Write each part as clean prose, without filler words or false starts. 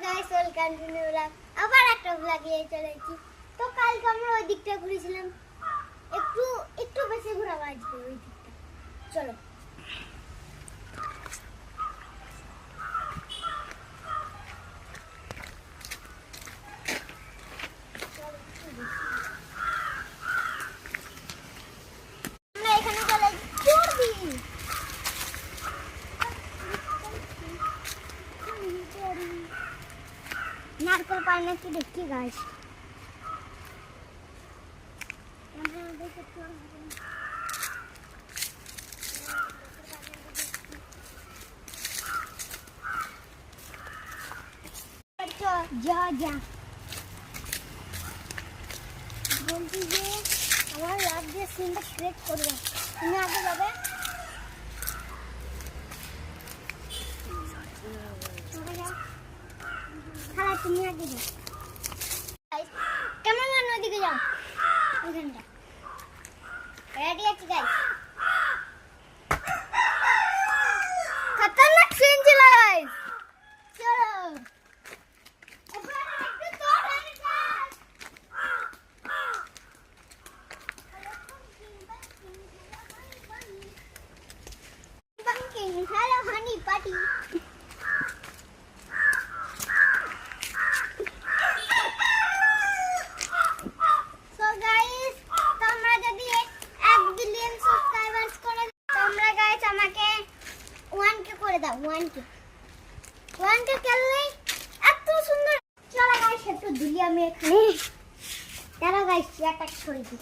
Guys welcome to new blog. আবার একটা blog নিয়ে চলেছি। তো কালকে আমরা ওই দিকটা ঘুরেছিলাম, একটু একটু বেশি ঘোরাবো আজকে ওই দিকটা। চলো আমরা এখানে চলে চড়বি নারকেল পাই নাকি দেখি গাছ। যা যা বলছি যে আমার লাভ দিয়ে সিনটা ক্রিয়েট করবে, তুমি আগে যাবে। খালা তুমি আগে যাও, কেমন গান ওদিকে যাও, ওইখানটা রেডি আছি গাইস। খতরনাক সিন ছিল গাইস, চলো hello honey party. So guys, তোমরা যদি 1 বিলিয়ন সাবস্ক্রাইবার্স করে তোমরা গাইস আমাকে 1k করে দাও। 1k করলে এত সুন্দর। চলো গাইস একটু দুলি আমি এখানে দাঁড়াও গাইস, অ্যাটাক করে দিই।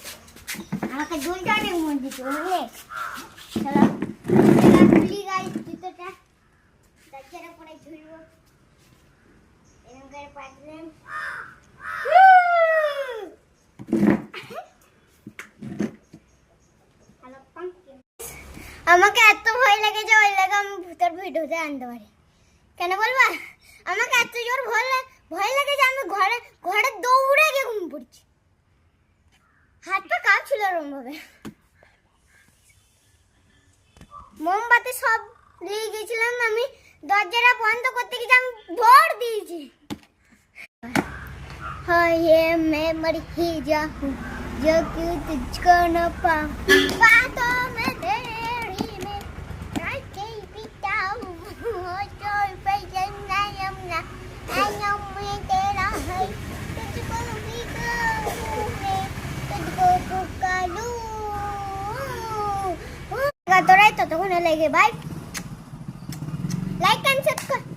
আমাকে দুলটা অনেক মন দিতে হবে। চলো দুলি গাইস, জুতোটা দরজার উপরে ঝুলবো এরকম করে পাতলেন। আমাকে এত ভয় লাগে যে ওই লাগে আমি ভূতের ভিডিওতে আনতে পারি। কেন বলবা? আমাকে এত জোর ভয় লাগে যে আমি ঘরে দৌড়ে গিয়ে ঘুম পড়ছি। হাত পা কাঁপছিল এরকম ভাবে। মোমবাতি সব নিয়ে গেছিলাম, আমি দরজাটা বন্ধ করতে গিয়ে আমি দৌড় দিয়েছি। हाँ ये मैं मर ही जाऊं जो क्यों तुझको न पाऊं, बातों में तेरी में रात बिताऊं, कोई पैसा नहीं ना आयम में तेरा है, तुझको भी कहूं मैं तुझको पुकारूं। तो राइट तो कौन लेगे भाई, लाइक एंड सब्सक्राइब।